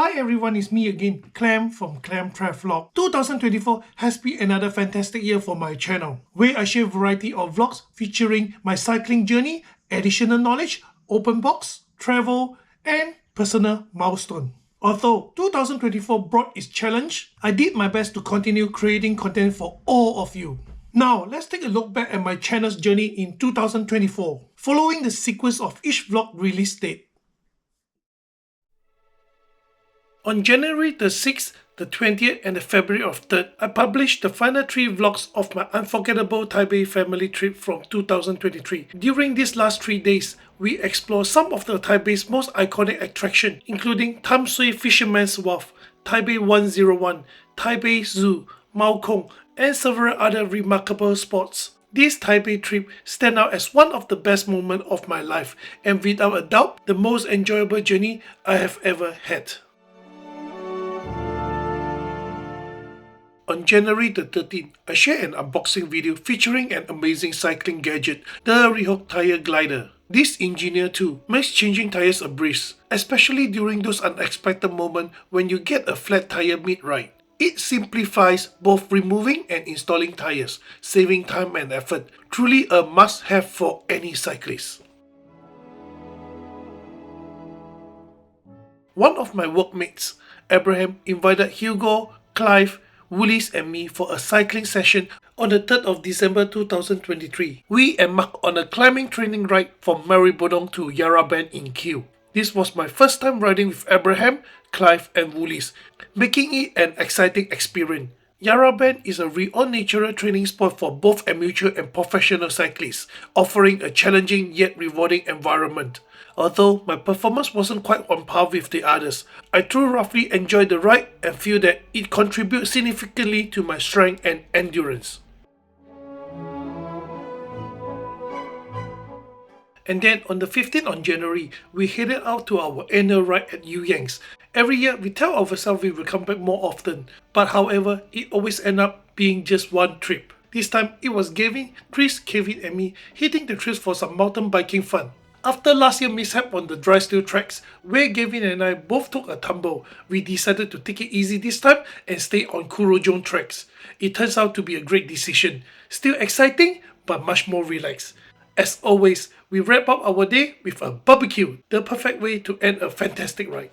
Hi everyone, it's me again, Clem from clemtravlog. 2024 has been another fantastic year for my channel, where I share a variety of vlogs featuring my cycling journey, additional knowledge, open box, travel, and personal milestone. Although 2024 brought its challenge, I did my best to continue creating content for all of you. Now, let's take a look back at my channel's journey in 2024, following the sequence of each vlog release date. On January the 6th, the 20th and the February of 3rd, I published the final 3 vlogs of my unforgettable Taipei family trip from 2023. During these last 3 days, we explored some of the Taipei's most iconic attractions, including Tam Sui Fisherman's Wharf, Taipei 101, Taipei Zoo, MaoKong, and several other remarkable spots. This Taipei trip stands out as one of the best moments of my life, and without a doubt, the most enjoyable journey I have ever had. On January the 13th, I shared an unboxing video featuring an amazing cycling gadget, the REHOOK TYRE GLIDER. This engineered tool makes changing tires a breeze, especially during those unexpected moments when you get a flat tire mid-ride. It simplifies both removing and installing tires, saving time and effort. Truly a must-have for any cyclist. One of my workmates, Abraham, invited Hugo, Clive, Woolies and me for a cycling session on the 3rd of December 2023. We embarked on a climbing training ride from Maribodong to Yarra in Kew. This was my first time riding with Abraham, Clive and Woolies, making it an exciting experience. Yarra is a renowned natural training spot for both amateur and professional cyclists, offering a challenging yet rewarding environment. Although my performance wasn't quite on par with the others, I thoroughly enjoyed the ride and feel that it contributes significantly to my strength and endurance. And then on the 15th of January, we headed out to our annual ride at Yuyang's. Every year we tell ourselves we will come back more often, but however, it always ends up being just one trip. This time it was Gavin, Chris, Kevin and me hitting the trails for some mountain biking fun. After last year's mishap on the dry steel tracks, where Gavin and I both took a tumble, we decided to take it easy this time and stay on Kurojong tracks. It turns out to be a great decision. Still exciting, but much more relaxed. As always, we wrap up our day with a barbecue, the perfect way to end a fantastic ride.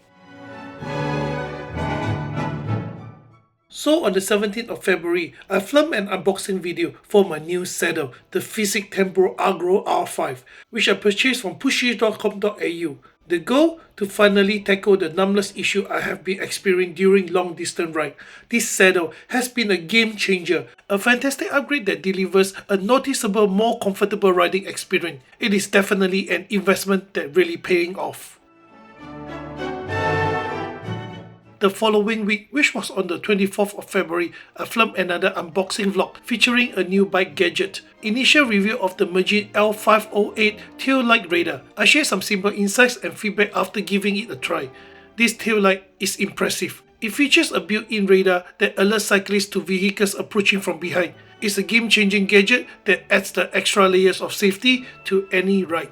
So on the 17th of February, I filmed an unboxing video for my new saddle, the Visit Taipei Agro R5, which I purchased from pushy.com.au. The goal? To finally tackle the numbness issue I have been experiencing during long distance ride. This saddle has been a game changer, a fantastic upgrade that delivers a noticeable more comfortable riding experience. It is definitely an investment that really paying off. The following week, which was on the 24th of February, I filmed another unboxing vlog featuring a new bike gadget. Initial review of the Mergin L508 tail light radar. I shared some simple insights and feedback after giving it a try. This tail light is impressive. It features a built-in radar that alerts cyclists to vehicles approaching from behind. It's a game-changing gadget that adds the extra layers of safety to any ride.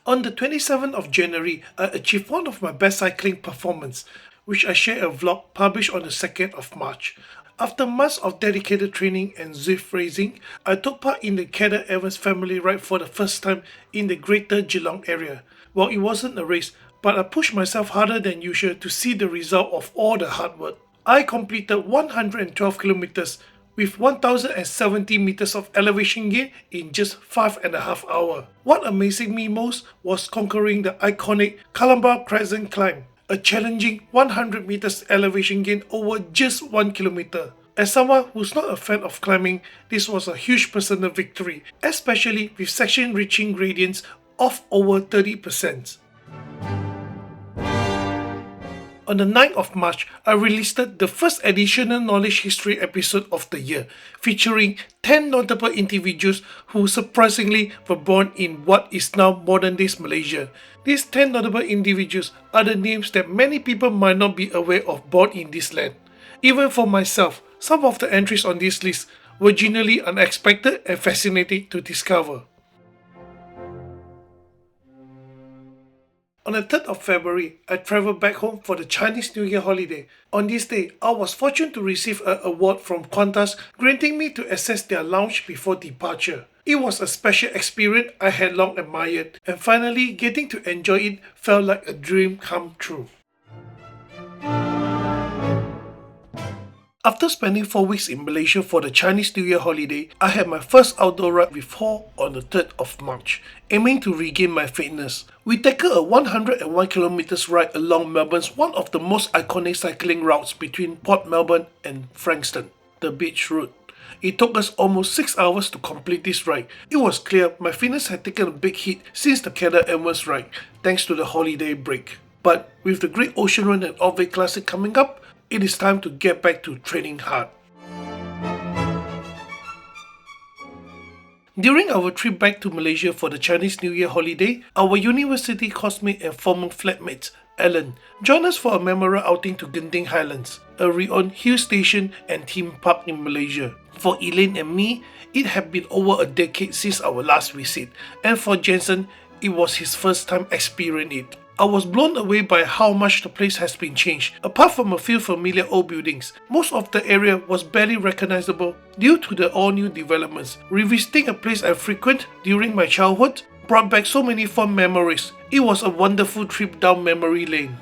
On the 27th of January, I achieved one of my best cycling performances, which I shared a vlog published on the 2nd of March. After months of dedicated training and Zwift racing, I took part in the Cadder Evans family ride for the first time in the Greater Geelong area. Well, it wasn't a race, but I pushed myself harder than usual to see the result of all the hard work. I completed 112 kilometers with 1070 meters of elevation gain in just 5.5 hours. What amazed me most was conquering the iconic Kalamba Crescent climb, a challenging 100 meters elevation gain over just 1 kilometer. As someone who's not a fan of climbing, this was a huge personal victory, especially with section reaching gradients of over 30%. On the 9th of March, I released the first additional knowledge history episode of the year, featuring 10 notable individuals who surprisingly were born in what is now modern-day Malaysia. These 10 notable individuals are the names that many people might not be aware of born in this land. Even for myself, some of the entries on this list were genuinely unexpected and fascinating to discover. On the 3rd of February, I travelled back home for the Chinese New Year holiday. On this day, I was fortunate to receive an award from Qantas granting me to access their lounge before departure. It was a special experience I had long admired, and finally getting to enjoy it felt like a dream come true. After spending 4 weeks in Malaysia for the Chinese New Year holiday, I had my first outdoor ride with Wharf on the 3rd of March, aiming to regain my fitness. We tackled a 101km ride along Melbourne's one of the most iconic cycling routes between Port Melbourne and Frankston, the beach route. It took us almost 6 hours to complete this ride. It was clear my fitness had taken a big hit since the Kedah Elmer's ride, thanks to the holiday break. But with the Great Ocean Road and Off-Way Classic coming up, it is time to get back to training hard. During our trip back to Malaysia for the Chinese New Year holiday, our university coursemate and former flatmate, Alan, joined us for a memorable outing to Genting Highlands, a renowned hill station and theme park in Malaysia. For Elaine and me, it had been over a decade since our last visit, and for Jensen, it was his first time experiencing it. I was blown away by how much the place has been changed. Apart from a few familiar old buildings, most of the area was barely recognizable due to the all-new developments. Revisiting a place I frequent during my childhood brought back so many fond memories. It was a wonderful trip down memory lane.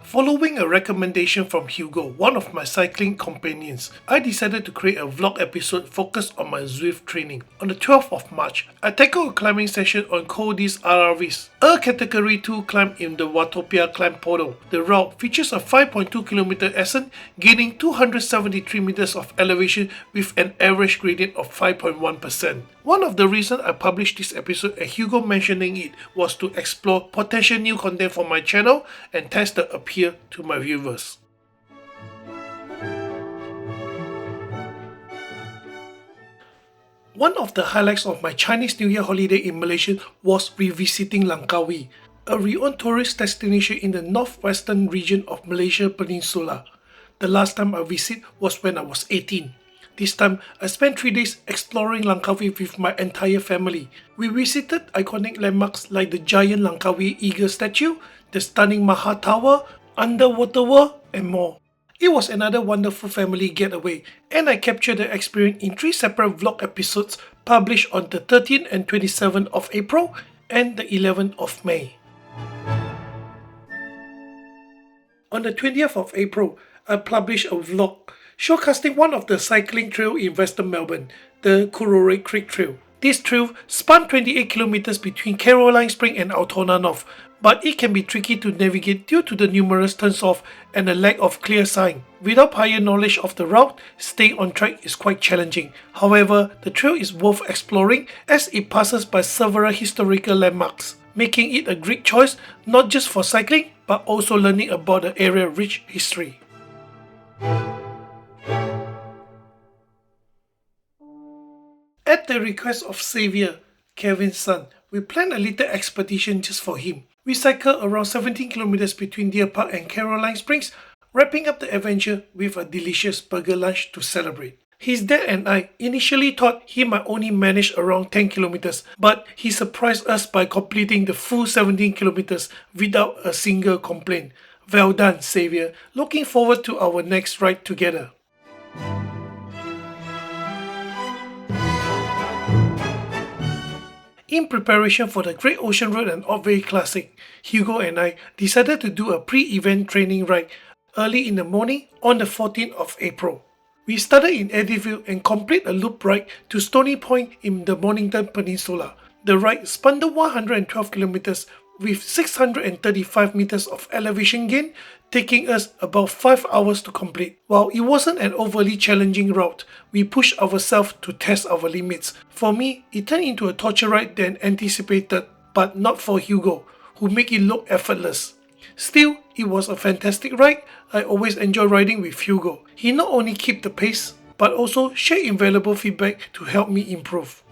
Following a recommendation from Hugo, one of my cycling companions, I decided to create a vlog episode focused on my Zwift training. On the 12th of March, I tackled a climbing session on Cody's RRVs, a Category 2 climb in the Watopia climb portal. The route features a 5.2km ascent, gaining 273 meters of elevation with an average gradient of 5.1%. One of the reasons I published this episode and Hugo mentioning it was to explore potential new content for my channel and test the appeal to my viewers. One of the highlights of my Chinese New Year holiday in Malaysia was revisiting Langkawi, a renowned tourist destination in the northwestern region of Malaysia Peninsula. The last time I visited was when I was 18. This time, I spent 3 days exploring Langkawi with my entire family. We visited iconic landmarks like the giant Langkawi eagle statue, the stunning Maha Tower, underwater world, and more. It was another wonderful family getaway, and I captured the experience in 3 separate vlog episodes published on the 13th and 27th of April and the 11th of May. On the 20th of April, I published a vlog showcasing one of the cycling trails in Western Melbourne, the Kurore Creek Trail. This trail spans 28 kilometers between Caroline Spring and Altona North, but it can be tricky to navigate due to the numerous turns off and a lack of clear sign. Without prior knowledge of the route, staying on track is quite challenging. However, the trail is worth exploring as it passes by several historical landmarks, making it a great choice not just for cycling but also learning about the area's rich history. At the request of Xavier, Kevin's son, we planned a little expedition just for him. We cycled around 17 kilometers between Deer Park and Caroline Springs, wrapping up the adventure with a delicious burger lunch to celebrate. His dad and I initially thought he might only manage around 10 kilometers, but he surprised us by completing the full 17 kilometers without a single complaint. Well done, Xavier. Looking forward to our next ride together. In preparation for the Great Ocean Road and Off-Way Classic, Hugo and I decided to do a pre-event training ride early in the morning on the 14th of April. We started in Eddyville and completed a loop ride to Stony Point in the Mornington Peninsula. The ride spanned 112 kilometers with 635 meters of elevation gain, taking us about 5 hours to complete. While it wasn't an overly challenging route, we pushed ourselves to test our limits. For me, it turned into a torture ride than anticipated, but not for Hugo, who made it look effortless. Still, it was a fantastic ride. I always enjoy riding with Hugo. He not only kept the pace, but also shared invaluable feedback to help me improve.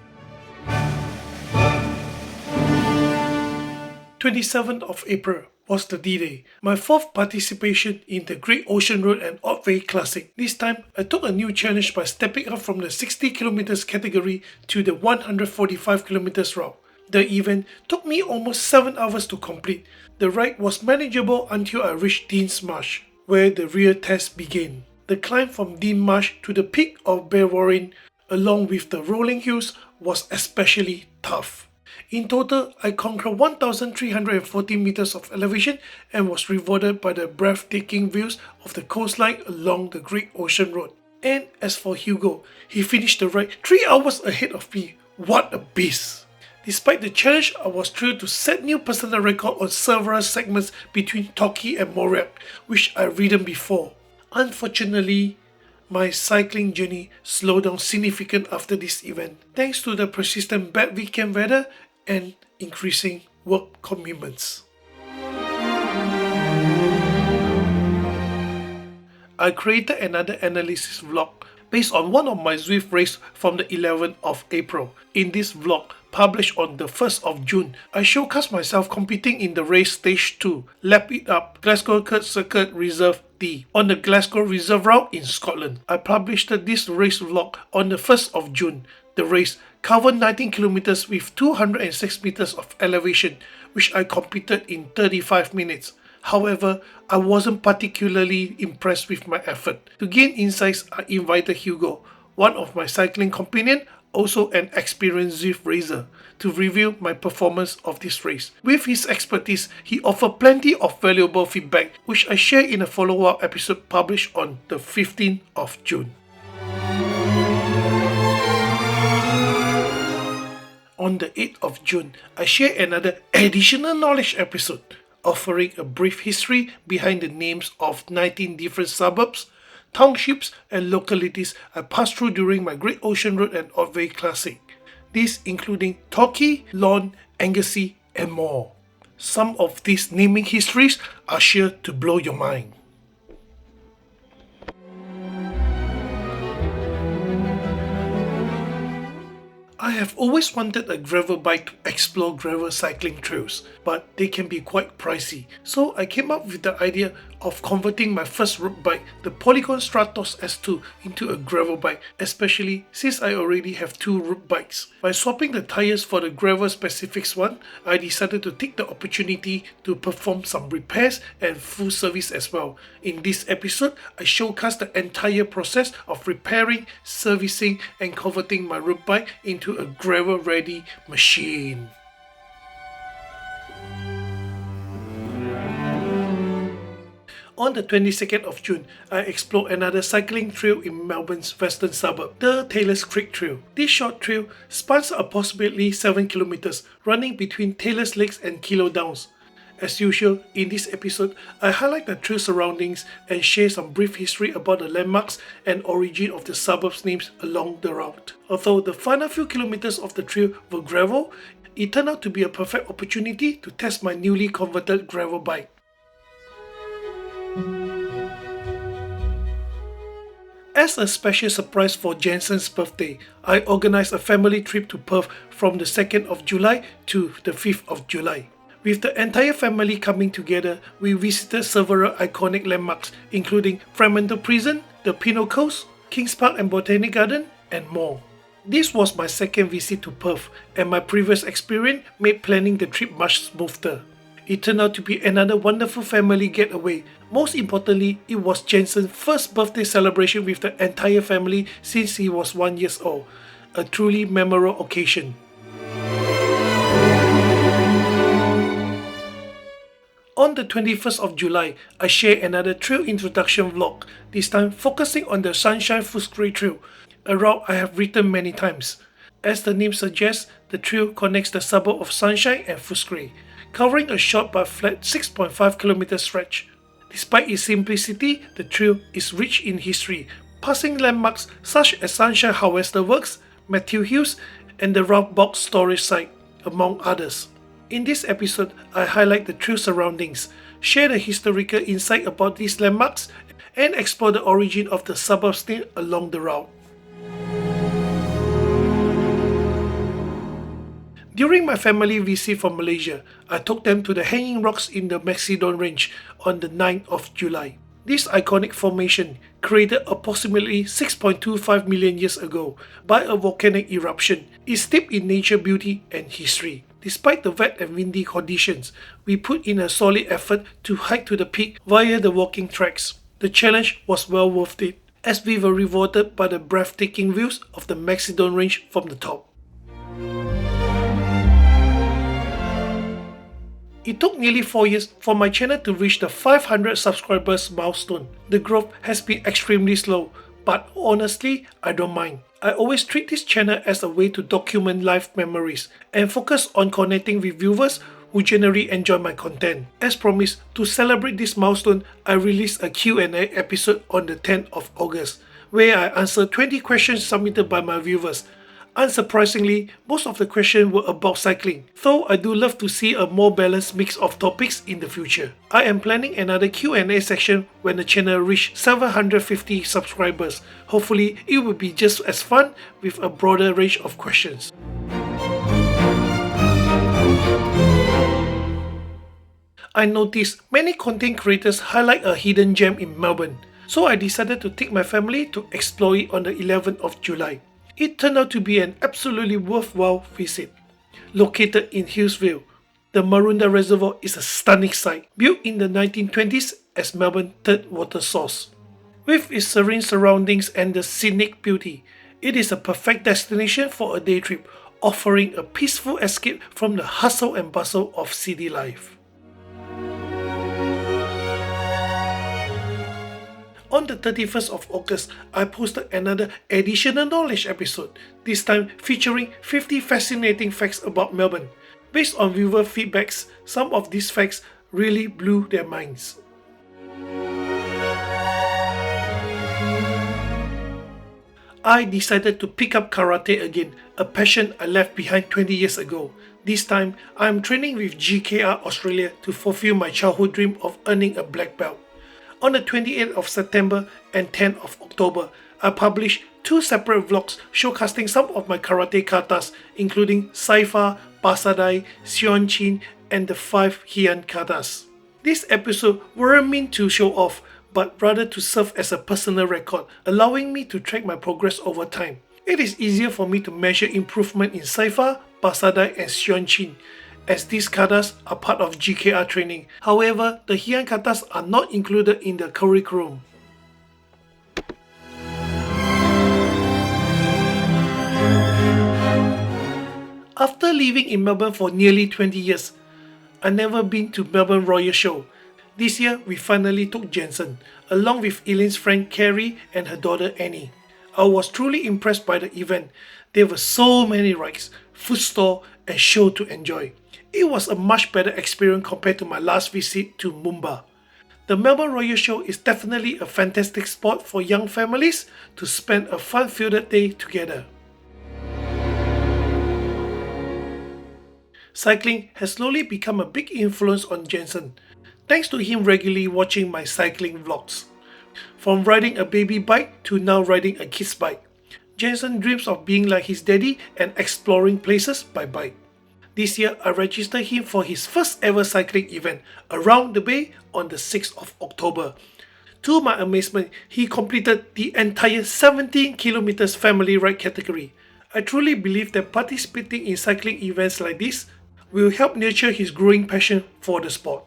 27th of April was the D-Day, my fourth participation in the Great Ocean Road and Otway Classic. This time, I took a new challenge by stepping up from the 60 km category to the 145 km route. The event took me almost 7 hours to complete. The ride was manageable until I reached Dean's Marsh, where the real test began. The climb from Dean Marsh to the peak of Belwarine, along with the rolling hills, was especially tough. In total, I conquered 1,340 meters of elevation and was rewarded by the breathtaking views of the coastline along the Great Ocean Road. And as for Hugo, he finished the ride 3 hours ahead of me. What a beast! Despite the challenge, I was thrilled to set new personal record on several segments between Torquay and Mauriac, which I've ridden before. Unfortunately, my cycling journey slowed down significantly after this event, thanks to the persistent bad weekend weather and increasing work commitments. I created another analysis vlog based on one of my Zwift race from the 11th of April. In this vlog, published on the 1st of June, I showcased myself competing in the race stage 2, Lap It Up, Glasgow Kurt Circuit Reserve D, on the Glasgow Reserve route in Scotland. I published this race vlog on the 1st of June. The race covered 19 kilometers with 206 meters of elevation, which I completed in 35 minutes. However, I wasn't particularly impressed with my effort. To gain insights, I invited Hugo, one of my cycling companions, also an experienced Zwift racer, to review my performance of this race. With his expertise, he offered plenty of valuable feedback, which I share in a follow-up episode published on the 15th of June. On the 8th of June, I share another additional knowledge episode, offering a brief history behind the names of 19 different suburbs, townships and localities I passed through during my Great Ocean Road and Otway Classic. These including Torquay, Lorne, Anglesey and more. Some of these naming histories are sure to blow your mind. I have always wanted a gravel bike to explore gravel cycling trails, but they can be quite pricey. So I came up with the idea of converting my first road bike, the Polygon Stratos S2, into a gravel bike, especially since I already have 2 road bikes. By swapping the tires for the gravel specifics one, I decided to take the opportunity to perform some repairs and full service as well. In this episode, I showcase the entire process of repairing, servicing and converting my road bike into a gravel ready machine. On the 22nd of June, I explored another cycling trail in Melbourne's western suburb, the Taylors Creek Trail. This short trail spans approximately 7 kilometers, running between Taylors Lakes and Kilo Downs. As usual, in this episode, I highlight the trail surroundings and share some brief history about the landmarks and origin of the suburbs' names along the route. Although the final few kilometers of the trail were gravel, it turned out to be a perfect opportunity to test my newly converted gravel bike. As a special surprise for Jensen's birthday, I organised a family trip to Perth from the 2nd of July to the 5th of July. With the entire family coming together, we visited several iconic landmarks including Fremantle Prison, the Pinnacles, Kings Park and Botanic Garden, and more. This was my second visit to Perth, and my previous experience made planning the trip much smoother. It turned out to be another wonderful family getaway. Most importantly, it was Jensen's first birthday celebration with the entire family since he was 1 year old. A truly memorable occasion. On the 21st of July, I share another trail introduction vlog, this time focusing on the Sunshine Footscray Trail, a route I have ridden many times. As the name suggests, the trail connects the suburb of Sunshine and Footscray, covering a short but flat 6.5 km stretch. Despite its simplicity, the trail is rich in history, passing landmarks such as Sunshine Harvester Works, Matthew Hills, and the Ralph Box storage site, among others. In this episode, I highlight the trail surroundings, share the historical insight about these landmarks, and explore the origin of the suburbs name along the route. During my family visit from Malaysia, I took them to the Hanging Rocks in the Macedon Range on the 9th of July. This iconic formation, created approximately 6.25 million years ago by a volcanic eruption, is steeped in nature beauty and history. Despite the wet and windy conditions, we put in a solid effort to hike to the peak via the walking tracks. The challenge was well worth it, as we were rewarded by the breathtaking views of the Macedon Range from the top. It took nearly 4 years for my channel to reach the 500 subscribers milestone. The growth has been extremely slow, but honestly, I don't mind. I always treat this channel as a way to document life memories and focus on connecting with viewers who generally enjoy my content. As promised, to celebrate this milestone, I released a Q&A episode on the 10th of August, where I answered 20 questions submitted by my viewers. Unsurprisingly, most of the questions were about cycling, though I do love to see a more balanced mix of topics in the future. I am planning another Q&A section when the channel reaches 750 subscribers. Hopefully, it will be just as fun with a broader range of questions. I noticed many content creators highlight a hidden gem in Melbourne, so I decided to take my family to explore it on the 11th of July. It turned out to be an absolutely worthwhile visit. Located in Hillsville, the Maroondah Reservoir is a stunning sight, built in the 1920s as Melbourne's third water source. With its serene surroundings and the scenic beauty, it is a perfect destination for a day trip, offering a peaceful escape from the hustle and bustle of city life. On the 31st of August, I posted another additional knowledge episode, this time featuring 50 fascinating facts about Melbourne. Based on viewer feedbacks, some of these facts really blew their minds. I decided to pick up karate again, a passion I left behind 20 years ago. This time, I am training with GKR Australia to fulfill my childhood dream of earning a black belt. On the 28th of September and 10th of October, I published 2 separate vlogs showcasing some of my karate katas, including Saifa, Pasadai, Sionchin, and the 5 Heian katas. This episode weren't meant to show off, but rather to serve as a personal record, allowing me to track my progress over time. It is easier for me to measure improvement in Saifa, Pasadai, and Sionchin, as these katas are part of GKR training. However, the Heian katas are not included in the curriculum. After living in Melbourne for nearly 20 years, I've never been to Melbourne Royal Show. This year, we finally took Jensen, along with Elaine's friend Carrie and her daughter Annie. I was truly impressed by the event. There were so many rides, food stall, and show to enjoy. It was a much better experience compared to my last visit to Mumbai. The Melbourne Royal Show is definitely a fantastic spot for young families to spend a fun-filled day together. Cycling has slowly become a big influence on Jensen, thanks to him regularly watching my cycling vlogs. From riding a baby bike to now riding a kid's bike, Jensen dreams of being like his daddy and exploring places by bike. This year, I registered him for his first ever cycling event around the bay on the 6th of October. To my amazement, he completed the entire 17 kilometers family ride category. I truly believe that participating in cycling events like this will help nurture his growing passion for the sport.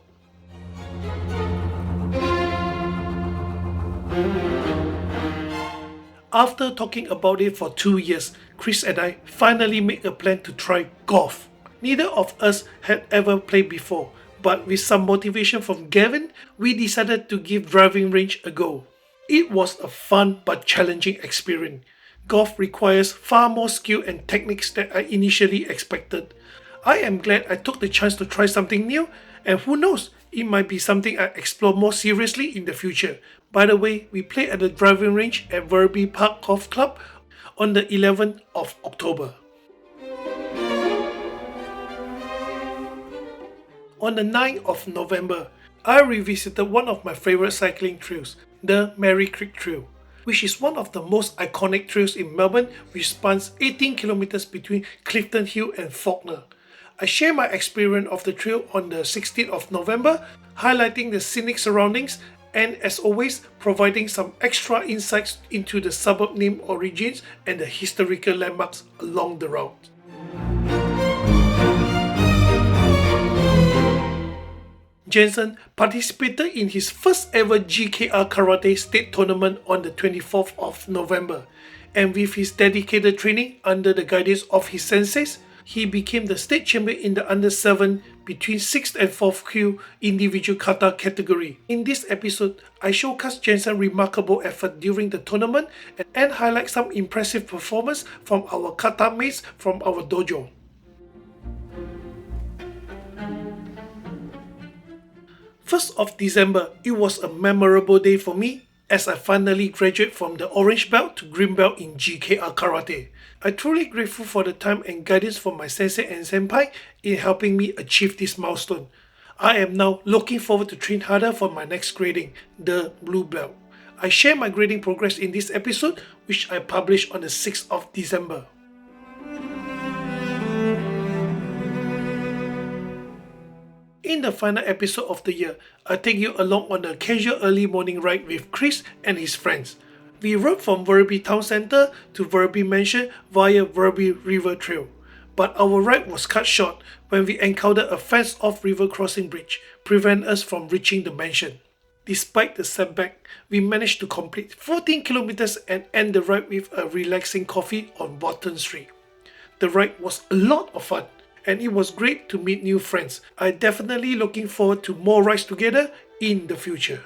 After talking about it for 2 years, Chris and I finally made a plan to try golf. Neither of us had ever played before, but with some motivation from Gavin, we decided to give driving range a go. It was a fun but challenging experience. Golf requires far more skill and techniques than I initially expected. I am glad I took the chance to try something new, and who knows, it might be something I explore more seriously in the future. By the way, we played at the driving range at Verby Park Golf Club on the 11th of October. On the 9th of November, I revisited one of my favorite cycling trails, the Merry Creek Trail, which is one of the most iconic trails in Melbourne, which spans 18 kilometers between Clifton Hill and Faulkner. I share my experience of the trail on the 16th of November, highlighting the scenic surroundings and, as always, providing some extra insights into the suburb name origins and the historical landmarks along the route. Jensen participated in his first ever GKR Karate State Tournament on the 24th of November, and with his dedicated training under the guidance of his senseis, he became the state champion in the under 7 between 6th and 4th Q individual kata category. In this episode, I showcase Jensen's remarkable effort during the tournament and highlight some impressive performance from our kata mates from our dojo. First of December, it was a memorable day for me as I finally graduated from the orange belt to green belt in GKR Karate. I'm truly grateful for the time and guidance from my sensei and senpai in helping me achieve this milestone. I am now looking forward to train harder for my next grading, the blue belt. I share my grading progress in this episode, which I published on the 6th of December. In the final episode of the year, I take you along on a casual early morning ride with Chris and his friends. We rode from Werribee Town Centre to Werribee Mansion via Werribee River Trail. But our ride was cut short when we encountered a fenced-off river crossing bridge, preventing us from reaching the mansion. Despite the setback, we managed to complete 14 kilometers and end the ride with a relaxing coffee on Bottom Street. The ride was a lot of fun, and it was great to meet new friends. I'm definitely looking forward to more rides together in the future.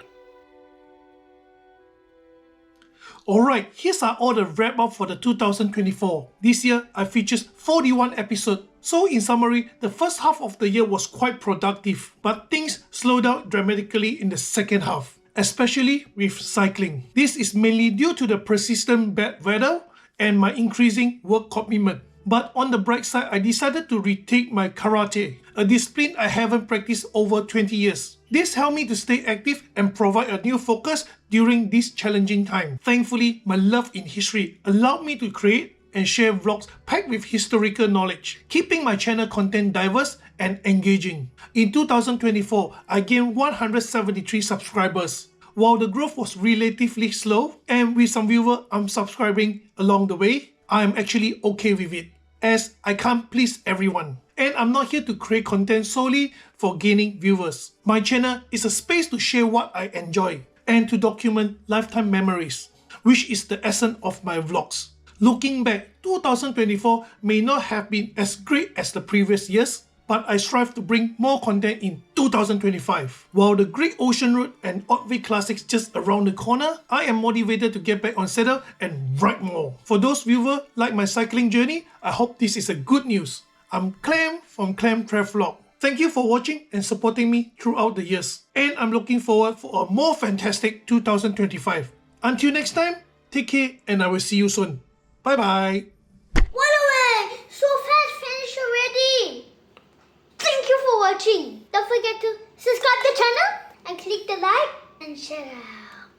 Alright, here's all the wrap up for the 2024. This year, I features 41 episodes. So in summary, the first half of the year was quite productive, but things slowed down dramatically in the second half, especially with cycling. This is mainly due to the persistent bad weather and my increasing work commitment. But on the bright side, I decided to retake my karate, a discipline I haven't practiced over 20 years. This helped me to stay active and provide a new focus during this challenging time. Thankfully, my love in history allowed me to create and share vlogs packed with historical knowledge, keeping my channel content diverse and engaging. In 2024, I gained 173 subscribers. While the growth was relatively slow and with some viewers unsubscribing along the way, I am actually okay with it, as I can't please everyone. And I'm not here to create content solely for gaining viewers. My channel is a space to share what I enjoy and to document lifetime memories, which is the essence of my vlogs. Looking back, 2024 may not have been as great as the previous years, but I strive to bring more content in 2025. While the Great Ocean Road and Otway Classics just around the corner, I am motivated to get back on saddle and ride more. For those viewers like my cycling journey, I hope this is a good news. I'm Clem from clemtravlog. Thank you for watching and supporting me throughout the years. And I'm looking forward for a more fantastic 2025. Until next time, take care and I will see you soon. Bye bye. So fast finished already. Thank you for watching. Don't forget to subscribe to the channel and click the like and share out.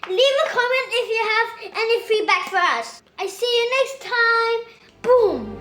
Leave a comment if you have any feedback for us. I see you next time. Boom.